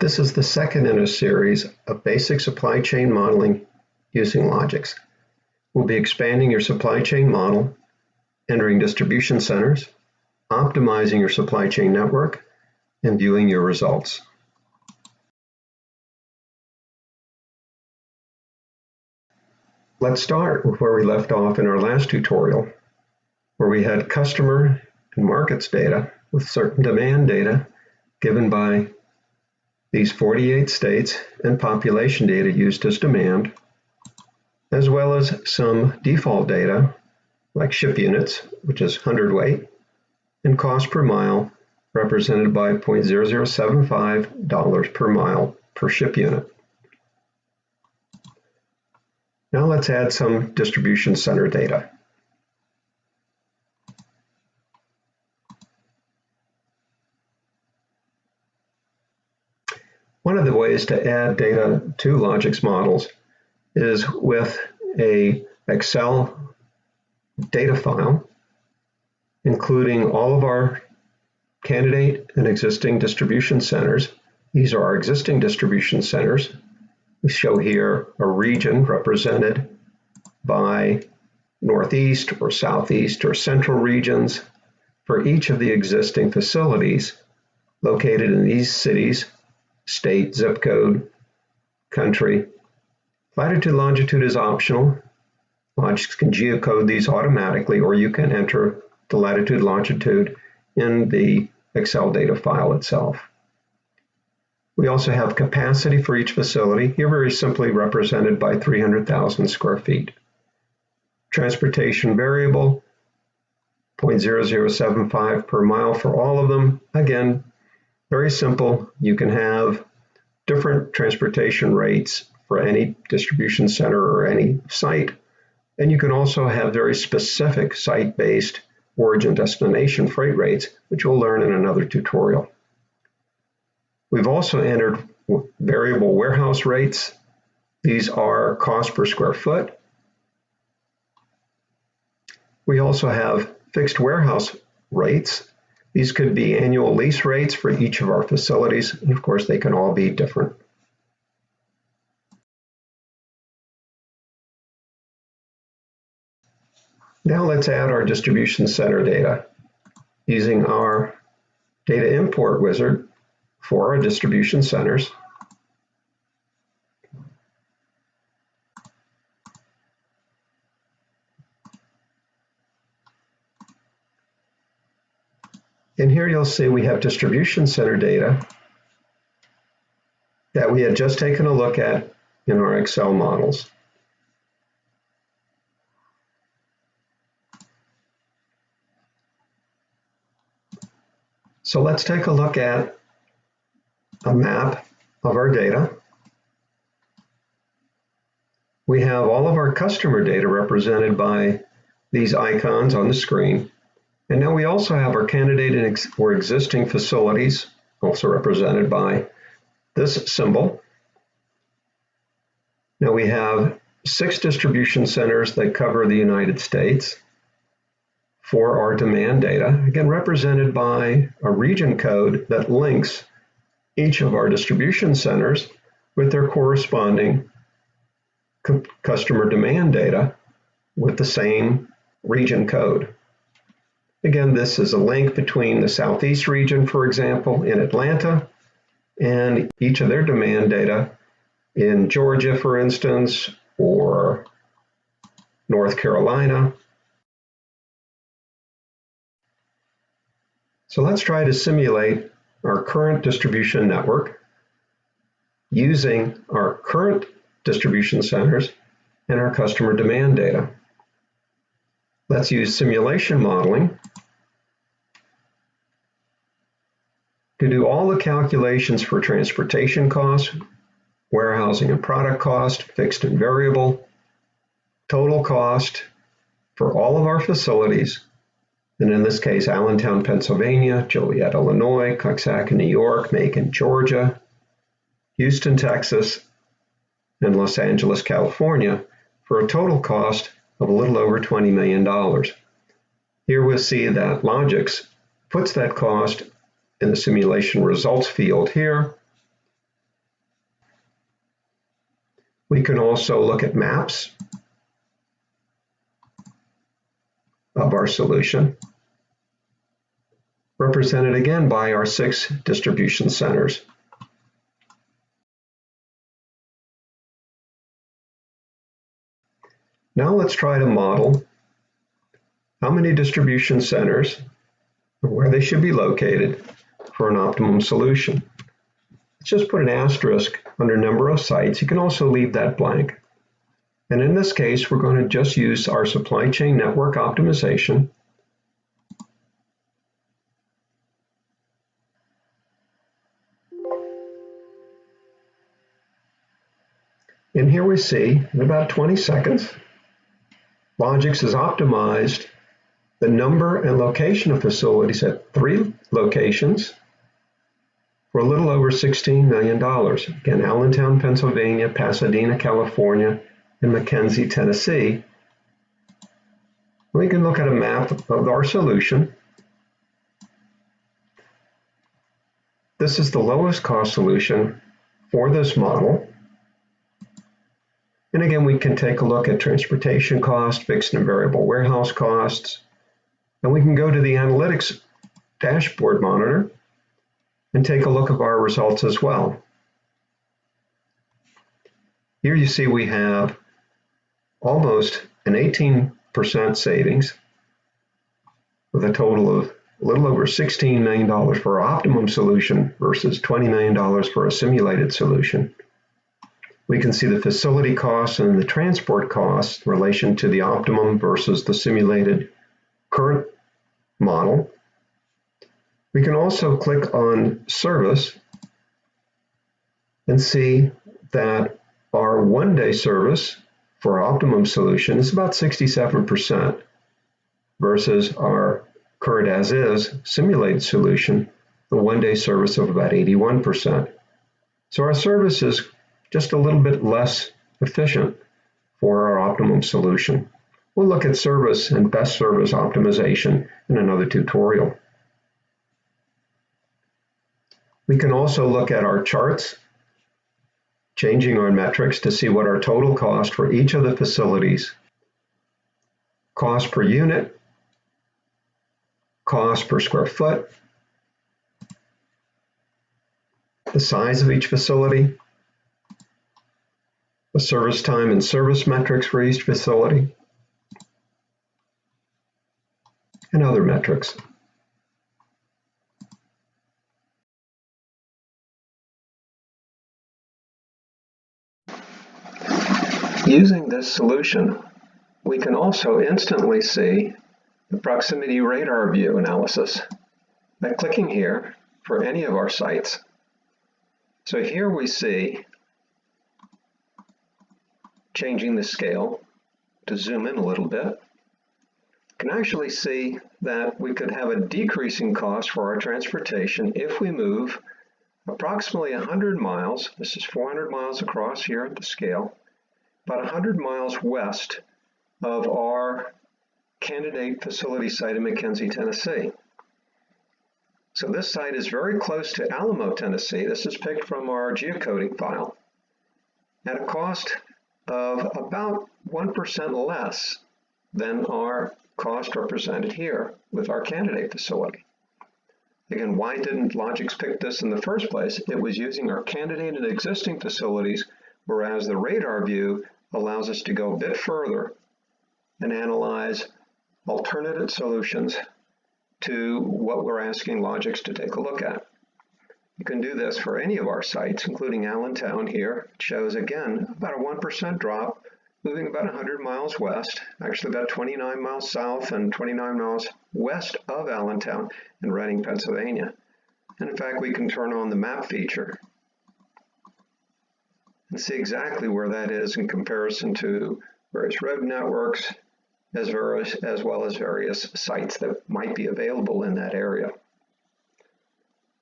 This is the second in a series of basic supply chain modeling using Logix. We'll be expanding your supply chain model, entering distribution centers, optimizing your supply chain network, and viewing your results. Let's start with where we left off in our last tutorial, where we had customer and markets data with certain demand data given by these 48 states and population data used as demand, as well as some default data like ship units, which is hundredweight, and cost per mile, represented by $0.0075 per mile per ship unit. Now let's add some distribution center data. One of the ways to add data to Logix models is with an Excel data file, including all of our candidate and existing distribution centers. These are our existing distribution centers. We show here a region represented by Northeast or Southeast or Central regions for each of the existing facilities located in these cities, state, zip code, country. Latitude, longitude is optional. Logix can geocode these automatically, or you can enter the latitude, longitude in the Excel data file itself. We also have capacity for each facility, here very simply represented by 300,000 square feet. Transportation variable, $0.0075 per mile for all of them. Again, very simple. You can have different transportation rates for any distribution center or any site. And you can also have very specific site-based origin destination freight rates, which we'll learn in another tutorial. We've also entered variable warehouse rates. These are cost per square foot. We also have fixed warehouse rates. These could be annual lease rates for each of our facilities, and of course they can all be different. Now let's add our distribution center data using our data import wizard for our distribution centers. And here you'll see we have distribution center data that we had just taken a look at in our Excel models. So let's take a look at a map of our data. We have all of our customer data represented by these icons on the screen. And now we also have our candidate or existing facilities, also represented by this symbol. Now we have 6 distribution centers that cover the United States for our demand data, again represented by a region code that links each of our distribution centers with their corresponding customer demand data with the same region code. Again, this is a link between the Southeast region, for example, in Atlanta, and each of their demand data in Georgia, for instance, or North Carolina. So let's try to simulate our current distribution network using our current distribution centers and our customer demand data. Let's use simulation modeling to do all the calculations for transportation costs, warehousing and product cost, fixed and variable, total cost for all of our facilities, and in this case, Allentown, Pennsylvania, Joliet, Illinois, Coxsackie, New York, Macon, Georgia, Houston, Texas, and Los Angeles, California, for a total cost of a little over $20 million. Here we'll see that Logix puts that cost in the simulation results field here, We can also look at maps of our solution, represented again by our 6 distribution centers. Now let's try to model how many distribution centers and where they should be located for an optimum solution. Let's just put an asterisk under number of sites. You can also leave that blank. And in this case, we're going to just use our supply chain network optimization. And here we see, in about 20 seconds, Logix has optimized the number and location of facilities at 3 locations for a little over $16 million. Again, Allentown, Pennsylvania, Pasadena, California, and McKenzie, Tennessee. We can look at a map of our solution. This is the lowest cost solution for this model. And again, we can take a look at transportation costs, fixed and variable warehouse costs, and we can go to the analytics dashboard monitor and take a look at our results as well. Here you see we have almost an 18% savings with a total of a little over $16 million for our optimum solution versus $20 million for a simulated solution. We can see the facility costs and the transport costs in relation to the optimum versus the simulated current model. We can also click on service and see that our one-day service for our optimum solution is about 67% versus our current as-is simulated solution, the one-day service of about 81%. So our service is just a little bit less efficient for our optimum solution. We'll look at service and best service optimization in another tutorial. We can also look at our charts, changing our metrics to see what our total cost for each of the facilities, cost per unit, cost per square foot, the size of each facility, the service time and service metrics for each facility, and other metrics. Using this solution, we can also instantly see the proximity radar view analysis by clicking here for any of our sites. So here we see, changing the scale to zoom in a little bit, can actually see that we could have a decreasing cost for our transportation if we move approximately 100 miles, this is 400 miles across here at the scale, about 100 miles west of our candidate facility site in McKenzie, Tennessee. So this site is very close to Alamo, Tennessee. This is picked from our geocoding file at a cost of about 1% less than our cost represented here with our candidate facility. Again, why didn't Logix pick this in the first place? It was using our candidate and existing facilities, whereas the radar view allows us to go a bit further and analyze alternative solutions to what we're asking Logix to take a look at. You can do this for any of our sites, including Allentown here. It shows, again, about a 1% drop, moving about 100 miles west, actually about 29 miles south and 29 miles west of Allentown in Reading, Pennsylvania. And in fact, we can turn on the map feature and see exactly where that is in comparison to various road networks, as well as various sites that might be available in that area.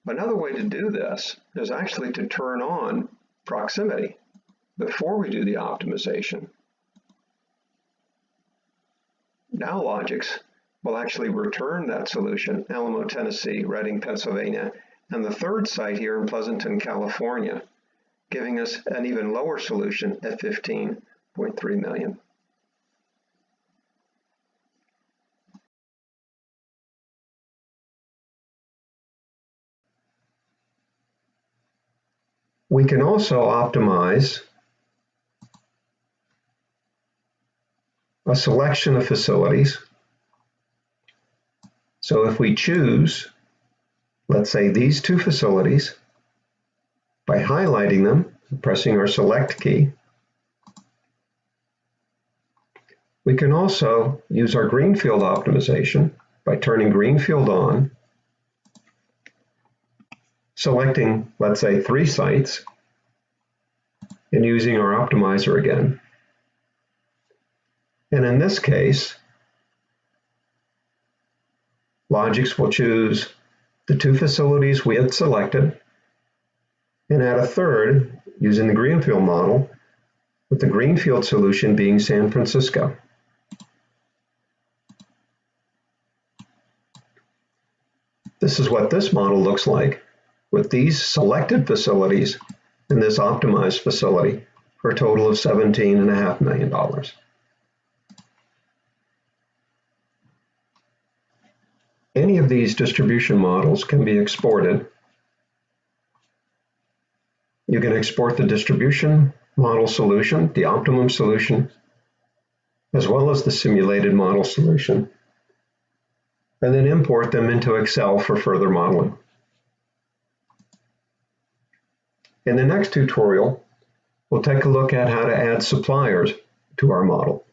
Another way to do this is actually to turn on proximity before we do the optimization. Now Logix will actually return that solution, Alamo, Tennessee, Reading, Pennsylvania, and the third site here in Pleasanton, California, giving us an even lower solution at 15.3 million. We can also optimize a selection of facilities. So if we choose, let's say, these two facilities, by highlighting them, pressing our select key, we can also use our greenfield optimization by turning greenfield on, selecting, let's say, 3 sites, and using our optimizer again. And in this case, Logix will choose the 2 facilities we had selected and add a third using the greenfield model, with the greenfield solution being San Francisco. This is what this model looks like with these selected facilities and this optimized facility for a total of $17.5 million. Any of these distribution models can be exported. You can export the distribution model solution, the optimum solution, as well as the simulated model solution, and then import them into Excel for further modeling. In the next tutorial, we'll take a look at how to add suppliers to our model.